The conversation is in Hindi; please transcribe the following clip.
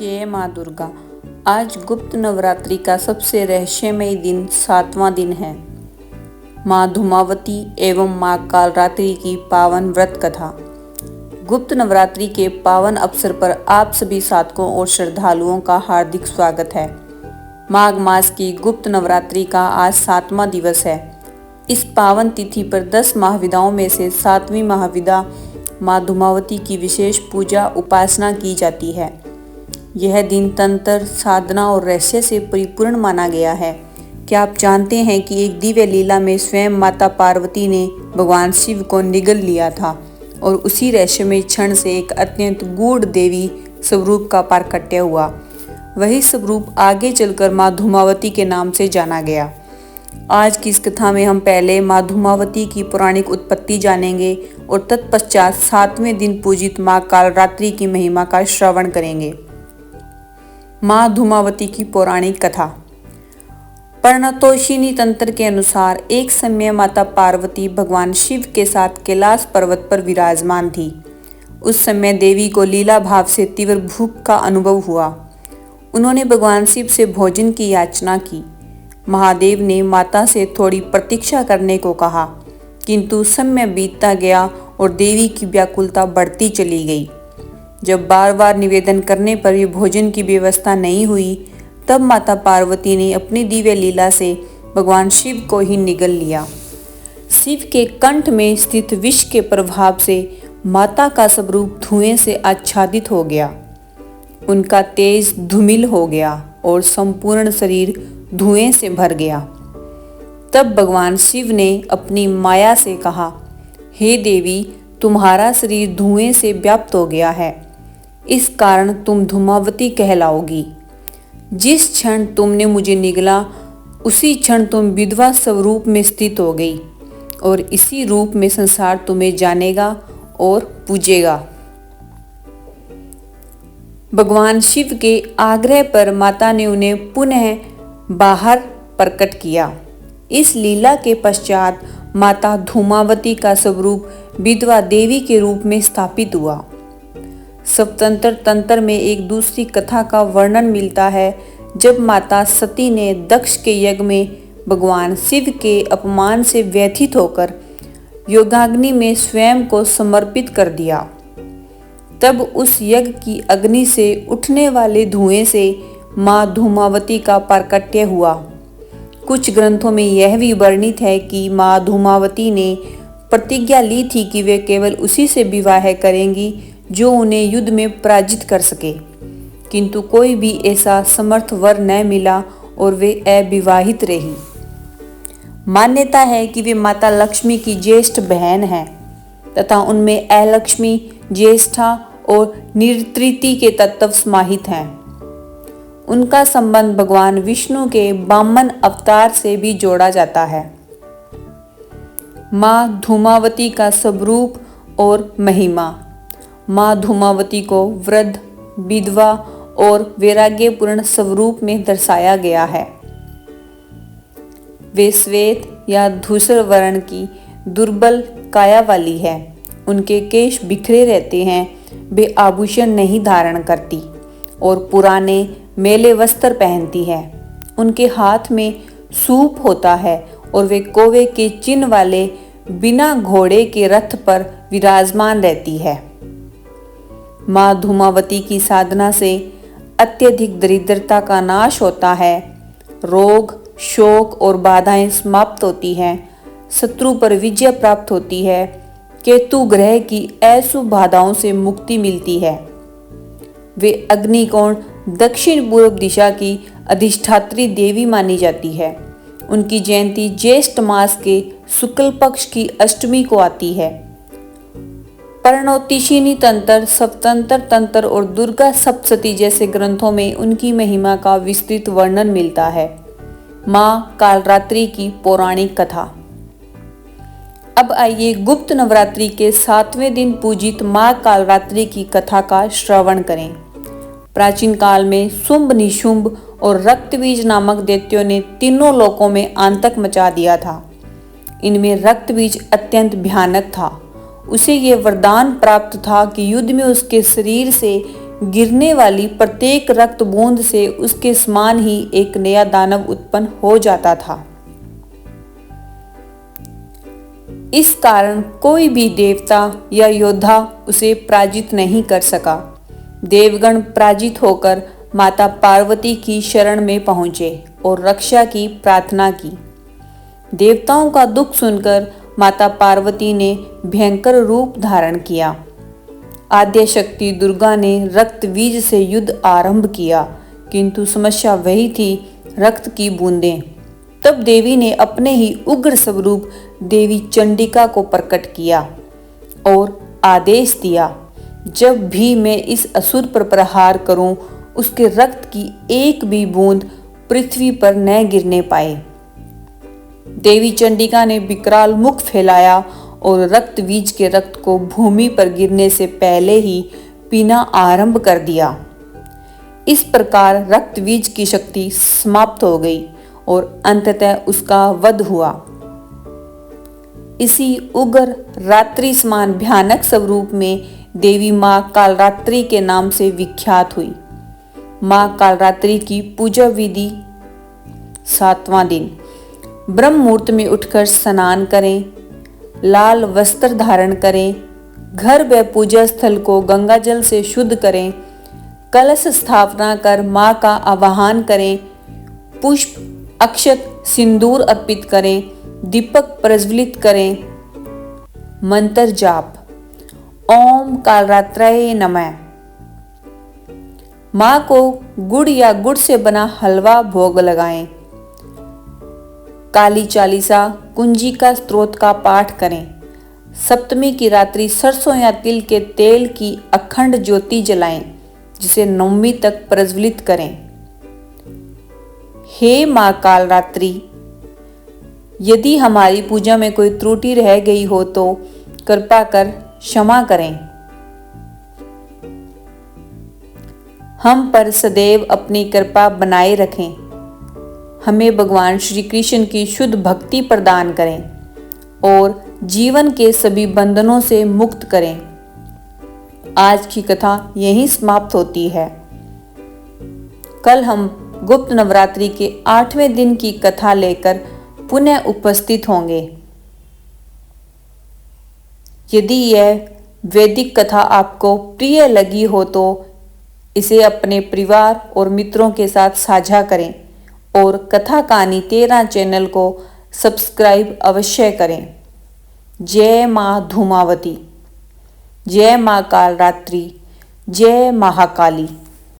जय माँ दुर्गा। आज गुप्त नवरात्रि का सबसे रहस्यमय दिन 7वां दिन है। माँ धूमावती एवं माँ कालरात्रि की पावन व्रत कथा। गुप्त नवरात्रि के पावन अवसर पर आप सभी साधकों और श्रद्धालुओं का हार्दिक स्वागत है। माघ मास की गुप्त नवरात्रि का आज 7वां दिवस है। इस पावन तिथि पर 10 महाविदाओं में से 7वीं महाविदा माँ धूमावती की विशेष पूजा उपासना की जाती है। यह दिन तंत्र, साधना और रहस्य से परिपूर्ण माना गया है। क्या आप जानते हैं कि एक दिव्य लीला में स्वयं माता पार्वती ने भगवान शिव को निगल लिया था और उसी रहस्यमय क्षण से एक अत्यंत गूढ़ देवी स्वरूप का प्राकट्य हुआ। वही स्वरूप आगे चलकर माँ धूमावती के नाम से जाना गया। आज की इस कथा में हम पहले माँ धूमावती की पौराणिक उत्पत्ति जानेंगे और तत्पश्चात 7वें दिन पूजित माँ कालरात्रि की महिमा का श्रवण करेंगे। माँ धूमावती की पौराणिक कथा। पर्णतोषिणी तंत्र के अनुसार एक समय माता पार्वती भगवान शिव के साथ कैलाश पर्वत पर विराजमान थी। उस समय देवी को लीला भाव से तीव्र भूख का अनुभव हुआ। उन्होंने भगवान शिव से भोजन की याचना की। महादेव ने माता से थोड़ी प्रतीक्षा करने को कहा, किंतु समय बीतता गया और देवी की व्याकुलता बढ़ती चली गई। जब बार बार निवेदन करने पर भी भोजन की व्यवस्था नहीं हुई, तब माता पार्वती ने अपनी दिव्य लीला से भगवान शिव को ही निगल लिया। शिव के कंठ में स्थित विष के प्रभाव से माता का स्वरूप धुएं से आच्छादित हो गया। उनका तेज धूमिल हो गया और संपूर्ण शरीर धुएं से भर गया। तब भगवान शिव ने अपनी माया से कहा, हे देवी, तुम्हारा शरीर धुएं से व्याप्त हो गया है, इस कारण तुम धूमावती कहलाओगी। जिस क्षण तुमने मुझे निगला, उसी क्षण तुम विधवा स्वरूप में स्थित हो गई और इसी रूप में संसार तुम्हें जानेगा और पूजेगा। भगवान शिव के आग्रह पर माता ने उन्हें पुनः बाहर प्रकट किया। इस लीला के पश्चात माता धूमावती का स्वरूप विधवा देवी के रूप में स्थापित हुआ। स्वतंत्र तंत्र में एक दूसरी कथा का वर्णन मिलता है, जब माता सती ने दक्ष के यज्ञ में भगवान शिव के अपमान से व्यथित होकर योगाग्नि में स्वयं को समर्पित कर दिया। तब उस यज्ञ की अग्नि से उठने वाले धुएं से माँ धूमावती का प्राकट्य हुआ। कुछ ग्रंथों में यह भी वर्णित है कि माँ धूमावती ने प्रतिज्ञा ली थी कि वे केवल उसी से विवाह करेंगी जो उन्हें युद्ध में पराजित कर सके, किंतु कोई भी ऐसा समर्थ वर न मिला और वे अविवाहित रही। मान्यता है कि वे माता लक्ष्मी की ज्येष्ठ बहन हैं तथा उनमें अलक्ष्मी, ज्येष्ठा और निरृति के तत्व समाहित हैं। उनका संबंध भगवान विष्णु के वामन अवतार से भी जोड़ा जाता है। माँ धूमावती का स्वरूप और महिमा। माँ धूमावती को वृद्ध, विधवा और वैराग्यपूर्ण स्वरूप में दर्शाया गया है। वे श्वेत या धूसर वर्ण की दुर्बल काया वाली है। उनके केश बिखरे रहते हैं। वे आभूषण नहीं धारण करती और पुराने मैले वस्त्र पहनती है। उनके हाथ में सूप होता है और वे कौवे के चिन्ह वाले बिना घोड़े के रथ पर विराजमान रहती है। माँ धूमावती की साधना से अत्यधिक दरिद्रता का नाश होता है। रोग, शोक और बाधाएं समाप्त होती हैं। शत्रु पर विजय प्राप्त होती है। केतु ग्रह की अशुभ बाधाओं से मुक्ति मिलती है। वे अग्निकोण दक्षिण पूर्व दिशा की अधिष्ठात्री देवी मानी जाती है। उनकी जयंती ज्येष्ठ मास के शुक्ल पक्ष की अष्टमी को आती है। पर्णतोषिणी तंत्र, स्वतंत्र तंत्र और दुर्गा सप्तशती जैसे ग्रंथों में उनकी महिमा का विस्तृत वर्णन मिलता है। माँ कालरात्रि की पौराणिक कथा। अब आइए गुप्त नवरात्रि के 7वें दिन पूजित माँ कालरात्रि की कथा का श्रवण करें। प्राचीन काल में शुंभ, निशुंभ और रक्तबीज नामक दैत्यों ने तीनों लोकों में आतंक मचा दिया था। इनमें रक्तबीज अत्यंत भयानक था। उसे ये वरदान प्राप्त था कि युद्ध में उसके शरीर से गिरने वाली प्रत्येक रक्त बूंद से उसके समान ही एक नया दानव उत्पन्न हो जाता था। इस कारण कोई भी देवता या योद्धा उसे पराजित नहीं कर सका। देवगण पराजित होकर माता पार्वती की शरण में पहुंचे और रक्षा की प्रार्थना की। देवताओं का दुख सुनकर माता पार्वती ने भयंकर रूप धारण किया। आद्य शक्ति दुर्गा ने रक्त बीज से युद्ध आरंभ किया, किंतु समस्या वही थी, रक्त की बूंदें। तब देवी ने अपने ही उग्र स्वरूप देवी चंडिका को प्रकट किया और आदेश दिया, जब भी मैं इस असुर पर प्रहार करूं, उसके रक्त की एक भी बूंद पृथ्वी पर न गिरने पाए। देवी चंडिका ने विकराल मुख फैलाया और रक्त बीज के रक्त को भूमि पर गिरने से पहले ही पीना आरंभ कर दिया। इस प्रकार रक्त बीज की शक्ति समाप्त हो गई और अंततः उसका वध हुआ। इसी उग्र रात्रि समान भयानक स्वरूप में देवी मां कालरात्रि के नाम से विख्यात हुई। मां कालरात्रि की पूजा विधि: 7वां दिन ब्रह्म मुहूर्त में उठकर स्नान करें, लाल वस्त्र धारण करें, घर व पूजा स्थल को गंगा जल से शुद्ध करें, कलश स्थापना कर मां का आवाहन करें, पुष्प, अक्षत, सिंदूर अर्पित करें, दीपक प्रज्वलित करें, मंत्र जाप: ओम कालरात्रये नमः। मां को गुड़ या गुड़ से बना हलवा भोग लगाएं। काली चालीसा, कुंजी का स्तोत्र का पाठ करें। सप्तमी की रात्रि सरसों या तिल के तेल की अखंड ज्योति जलाएं, जिसे नवमी तक प्रज्वलित करें। हे मां कालरात्रि, यदि हमारी पूजा में कोई त्रुटि रह गई हो तो कृपा कर क्षमा करें। हम पर सदैव अपनी कृपा बनाए रखें। हमें भगवान श्री कृष्ण की शुद्ध भक्ति प्रदान करें और जीवन के सभी बंधनों से मुक्त करें। आज की कथा यहीं समाप्त होती है। कल हम गुप्त नवरात्रि के 8वें दिन की कथा लेकर पुनः उपस्थित होंगे। यदि यह वैदिक कथा आपको प्रिय लगी हो तो इसे अपने परिवार और मित्रों के साथ साझा करें और कथा कहानी 13 चैनल को सब्सक्राइब अवश्य करें। जय मां धूमावती, जय मां कालरात्रि, जय महाकाली।